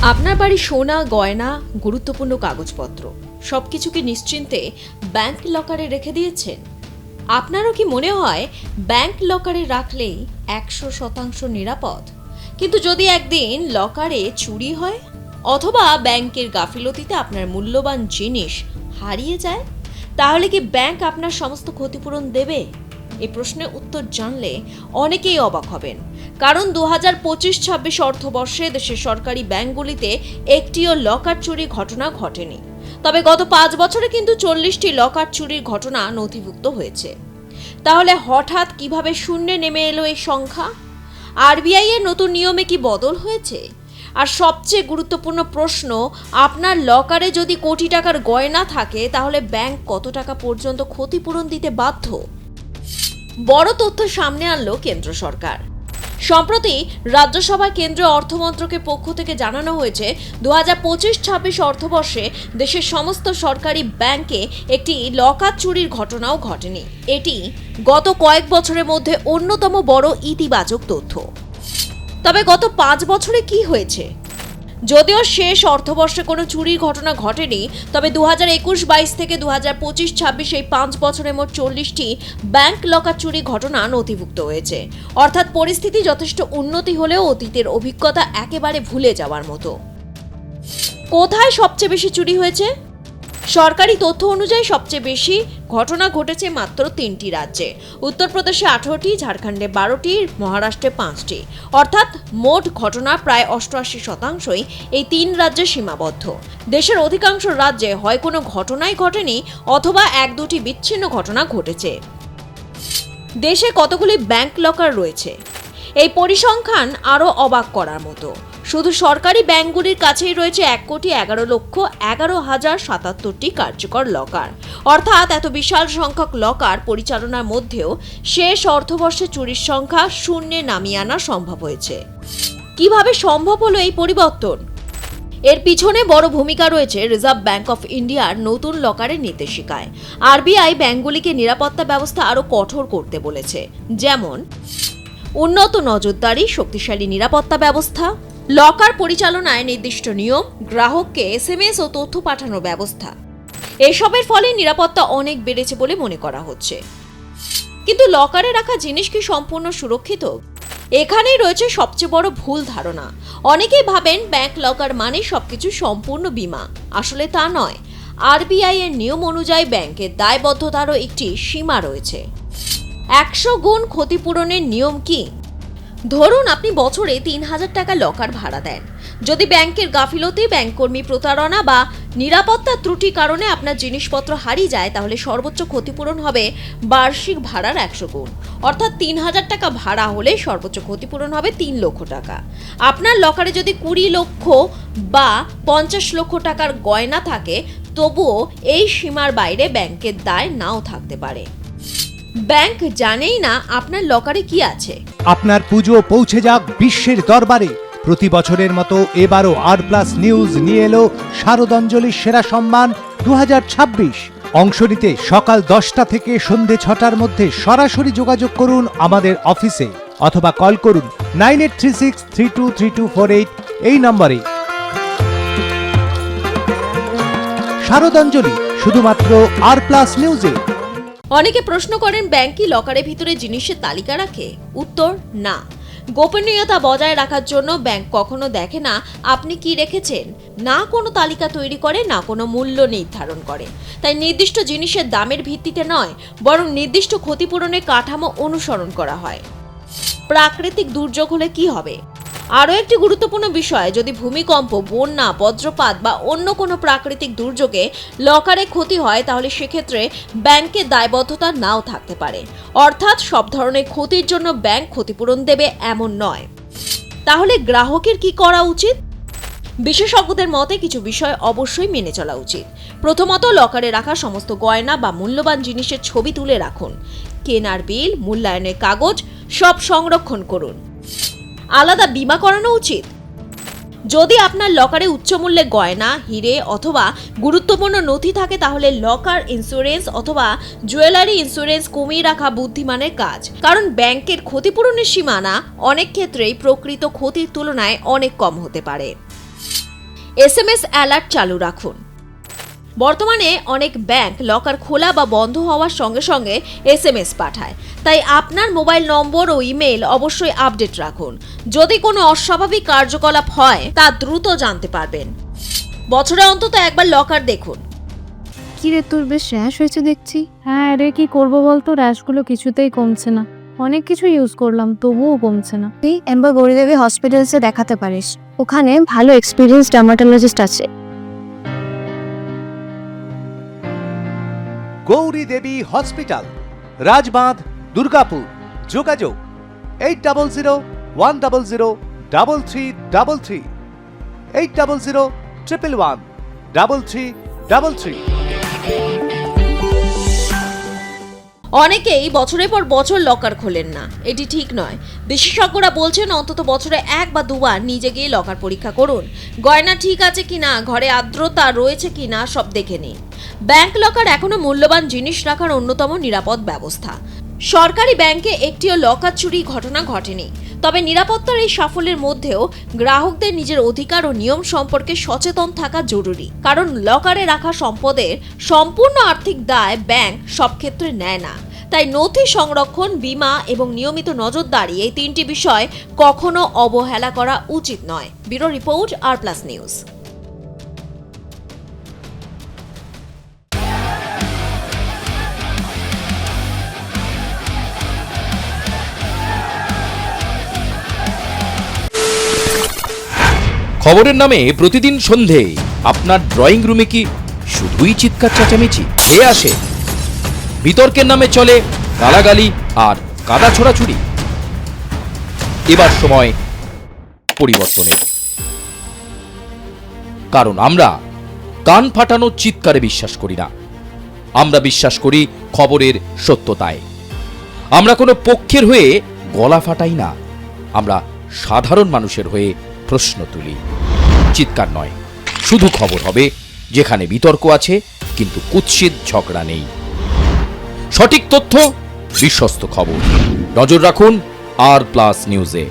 আপনার বাড়ি সোনা, গয়না, গুরুত্বপূর্ণ কাগজপত্র সবকিছুকে নিশ্চিন্তে ব্যাংক লকারে রেখে দিয়েছেন? আপনারও কি মনে হয় ব্যাংক লকারে রাখলেই 100% নিরাপদ? কিন্তু যদি একদিন লকারে চুরি হয় অথবা ব্যাংকের গাফিলতিতে আপনার মূল্যবান জিনিস হারিয়ে যায়, তাহলে কি ব্যাংক আপনার সমস্ত ক্ষতিপূরণ দেবে? এই প্রশ্নের উত্তর জানলে অনেকেই অবাক হবেন, কারণ 2025-26 অর্থবর্ষে দেশের সরকারি ব্যাংকগুলিতে একটিও লকার চুরির ঘটনা ঘটেনি। তবে গত 5 বছরে কিন্তু 40টি লকার চুরির ঘটনা নথিভুক্ত হয়েছে। তাহলে হঠাৎ কিভাবে শূন্যে নেমে এলো এই সংখ্যা? আরবিআই এর নতুন নিয়মে কি বদল হয়েছে? আর সবচেয়ে গুরুত্বপূর্ণ প্রশ্ন, আপনার লকারে যদি কোটি টাকার গয়না থাকে তাহলে ব্যাংক কত টাকা পর্যন্ত ক্ষতিপূরণ দিতে বাধ্য? বড় তথ্য সামনে আনলো কেন্দ্র সরকার। সম্প্রতি রাজ্যসভায় কেন্দ্রীয় অর্থমন্ত্রকের পক্ষ থেকে জানানো হয়েছে 2025-26 অর্থবর্ষে দেশের সমস্ত সরকারি ব্যাংকে একটি লকার চুরির ঘটনাও ঘটেনি। এটি গত কয়েক বছরের মধ্যে অন্যতম বড় ইতিবাচক তথ্য। তবে গত 5 বছরে কি হয়েছে? যদিও শেষ অর্থবর্ষে কোনো চুরির ঘটনা ঘটেনি, তবে 2021-22 থেকে 2025-26 এই 5 বছরে মোট 40টি ব্যাংক লকার চুরি ঘটনা নথিভুক্ত হয়েছে। অর্থাৎ পরিস্থিতি যথেষ্ট উন্নতি হলেও অতীতের অভিজ্ঞতা একেবারে ভুলে যাওয়ার মতো। কোথায় সবচেয়ে বেশি চুরি হয়েছে? সরকারি তথ্য অনুযায়ী সবচেয়ে বেশি ঘটনা ঘটেছে মাত্র 3টি রাজ্যে। উত্তরপ্রদেশে 18টি, ঝাড়খণ্ডে 12টি, মহারাষ্ট্রে 5টি। অর্থাৎ মোট ঘটনার প্রায় 88%ই এই 3 রাজ্যে সীমাবদ্ধ। দেশের অধিকাংশ রাজ্যে হয় কোনো ঘটনাই ঘটেনি অথবা 1-2টি বিচ্ছিন্ন ঘটনা ঘটেছে। দেশে কতগুলি ব্যাংক লকার রয়েছে? এই পরিসংখ্যান আরও অবাক করার মতো। শুধু সরকারি ব্যাংকগুলির কাছেই রয়েছে 1,11,77,টি কার্যকর লকার। অর্থাৎ এত বিশাল সংখ্যক লকার পরিচালনার মধ্যেও শেষ অর্থবর্ষে চুরির সংখ্যা শূন্যে নামিয়ে আনা সম্ভব হয়েছে। কিভাবে সম্ভব হলো এই পরিবর্তন? এর পিছনে বড় ভূমিকা রয়েছে রিজার্ভ ব্যাংক অফ ইন্ডিয়ার নতুন লকারের নির্দেশিকায়। আরবিআই ব্যাংকগুলিকে নিরাপত্তা ব্যবস্থা আরও কঠোর করতে বলেছে, যেমন উন্নত নজরদারি, শক্তিশালী নিরাপত্তা ব্যবস্থা, লকার পরিচালনায় নির্দিষ্ট নিয়ম, গ্রাহককে SMS ও তথ্য পাঠানোর ব্যবস্থা। এসবের ফলে নিরাপত্তা অনেক বেড়েছে বলে মনে করা হচ্ছে। কিন্তু লকারে রাখা জিনিস কি সম্পূর্ণ সুরক্ষিত? এখানেই রয়েছে সবচেয়ে বড় ভুল ধারণা। অনেকেই ভাবেন ব্যাংক লকার মানে সবকিছু সম্পূর্ণ বীমা। আসলে তা নয়। আরবিআই এর নিয়ম অনুযায়ী ব্যাংকের দায়বদ্ধতারও একটি সীমা রয়েছে। 100 গুণ ক্ষতিপূরণের নিয়ম কি? ধরুন আপনি বছরে 3,000 টাকা লকার ভাড়া দেন। যদি ব্যাংকের গাফিলতি, ব্যাংককর্মী প্রতারণা বা নিরাপত্তা ত্রুটির কারণে আপনার জিনিসপত্র হারিয়ে যায়, তাহলে সর্বোচ্চ ক্ষতিপূরণ হবে বার্ষিক ভাড়ার 100 গুণ। অর্থাৎ 3,000 টাকা ভাড়া হলে সর্বোচ্চ ক্ষতিপূরণ হবে 3 লক্ষ টাকা। আপনার লকারে যদি 20 লক্ষ বা 50 লক্ষ টাকার গয়না থাকে, তবুও এই সীমার বাইরে ব্যাংকের দায় নাও থাকতে পারে। ব্যাংক জানেই না আপনার লকারে কি আছে। আপনার পুজো পৌঁছে যাক বিশ্বের দরবারে। প্রতি বছরের মতো এবারও আর+ নিউজ নিয়ে এলো শারদাঞ্জলির সেরা সম্মান 2026। অংশ নিতে সকাল 10টা থেকে সন্ধে 6টার মধ্যে সরাসরি যোগাযোগ করুন আমাদের অফিসে অথবা কল করুন 9836323248 এই নম্বরে। শারদাঞ্জলি শুধুমাত্র আর+ নিউজে। অনেকে প্রশ্ন করেন, ব্যাংক কি লকারের ভিতরে জিনিসের তালিকা রাখে? উত্তর না। গোপনীয়তা বজায় রাখার জন্য ব্যাংক কখনো দেখে না আপনি কি রেখেছেন, না কোনো তালিকা তৈরি করে, না কোনো মূল্য নির্ধারণ করে। তাই নির্দিষ্ট জিনিসের দামের ভিত্তিতে নয়, বরং নির্দিষ্ট ক্ষতিপূরণের কাঠামো অনুসরণ করা হয়। প্রাকৃতিক দুর্যোগ হলে কি হবে? আরও একটি গুরুত্বপূর্ণ বিষয়, যদি ভূমিকম্প, বন্যা, বজ্রপাত বা অন্য কোনো প্রাকৃতিক দুর্যোগে লকারে ক্ষতি হয়, তাহলে সেক্ষেত্রে ব্যাংকের দায়বদ্ধতা নাও থাকতে পারে। অর্থাৎ সব ধরনের ক্ষতির জন্য ব্যাংক ক্ষতিপূরণ দেবে এমন নয়। তাহলে গ্রাহকের কি করা উচিত? বিশেষজ্ঞদের মতে কিছু বিষয় অবশ্যই মেনে চলা উচিত। প্রথমত, লকারে রাখা সমস্ত গয়না বা মূল্যবান জিনিসের ছবি তুলে রাখুন। কেনার বিল, মূল্যায়নের কাগজ সব সংরক্ষণ করুন। আলাদা বীমা করানো উচিত। যদি আপনার লকারে উচ্চমূল্যে গয়না, হিরে অথবা গুরুত্বপূর্ণ নথি থাকে, তাহলে লকার ইন্স্যুরেন্স অথবা জুয়েলারি ইন্স্যুরেন্স কমিয়ে রাখা বুদ্ধিমানের কাজ। কারণ ব্যাংকের ক্ষতিপূরণের সীমানা অনেক ক্ষেত্রেই প্রকৃত ক্ষতির তুলনায় অনেক কম হতে পারে। SMS অ্যালার্ট চালু রাখুন। বর্তমানে অনেক ব্যাংক লকার খোলা বা বন্ধ হওয়ার সঙ্গে সঙ্গে SMS পাঠায়, তাই আপনার মোবাইল নম্বর ও ইমেল অবশ্যই আপডেট রাখুন। যদি কোনো অস্বাভাবিক কার্যকলাপ হয় তা দ্রুত জানতে পারবেন। বছরে অন্তত একবার লকার দেখুন। কি রে, তোর বেশ র্যাশ হয়েছে দেখছি। হ্যাঁ রে, কি করবো বলতো, র্যাশগুলো কিছুতেই কমছে না। অনেক কিছু ইউজ করলাম তবুও কমছে না। তুই এম্বার গৌরীদেবী হসপিটালসে দেখাতে পারিস, ওখানে ভালো এক্সপিরিয়েন্স ডার্মাটোলজিস্ট আছে। গৌরী দেবী হসপিটাল, রাজবাঁধ, দুর্গাপুর। যোগাযোগ 8001003333, 8001113333। অনেকেই বছরের পর বছর লকার খোলেন না, এটি ঠিক নয়। বিশেষজ্ঞরা বলছেন অন্তত বছরে 1 বা 2 বার নিজে গিয়ে লকার পরীক্ষা করুন। গয়না ঠিক আছে কিনা, ঘরে আর্দ্রতা রয়েছে কিনা সব দেখে নিন। ব্যাংক লকার এখনো মূল্যবান জিনিস রাখার অন্যতম নিরাপদ ব্যবস্থা। সরকারি ব্যাংকে একটিও লকার চুরি ঘটনা ঘটেনি। তবে নিরাপত্তার এই সাফল্যের মধ্যেও গ্রাহকদের নিজের অধিকার ও নিয়ম সম্পর্কে সচেতন থাকা জরুরি। কারণ লকারে রাখা সম্পদের সম্পূর্ণ আর্থিক দায় ব্যাংক সব ক্ষেত্রে নেয় না। তাই নথি সংরক্ষণ, বীমা এবং নিয়মিত নজরদারি, এই 3টি বিষয় কখনো অবহেলা করা উচিত নয়। ব্যুরো রিপোর্ট, আর প্লাস নিউজ। খবরের নামে প্রতিদিন সন্ধে আপনার ড্রয়িং রুমে কি শুধুই চিৎকার চেঁচামেচি খেয়ে আসে? বিতর্কের নামে চলে গালাগালি আর কাদা ছোড়াছুড়ি। এবার সময় পরিবর্তনের, কারণ আমরা কান ফাটানো চিৎকারে বিশ্বাস করি না। আমরা বিশ্বাস করি খবরের সত্যতায়। আমরা কোনো পক্ষের হয়ে গলা ফাটাই না, আমরা সাধারণ মানুষের হয়ে প্রশ্ন তুলি। চিৎকার নয়, শুধু খবর হবে যেখানে বিতর্ক আছে কিন্তু কুৎসিত ঝগড়া নেই। সঠিক তথ্য, বিশ্বস্ত খবর। নজর রাখুন আর প্লাস নিউজে।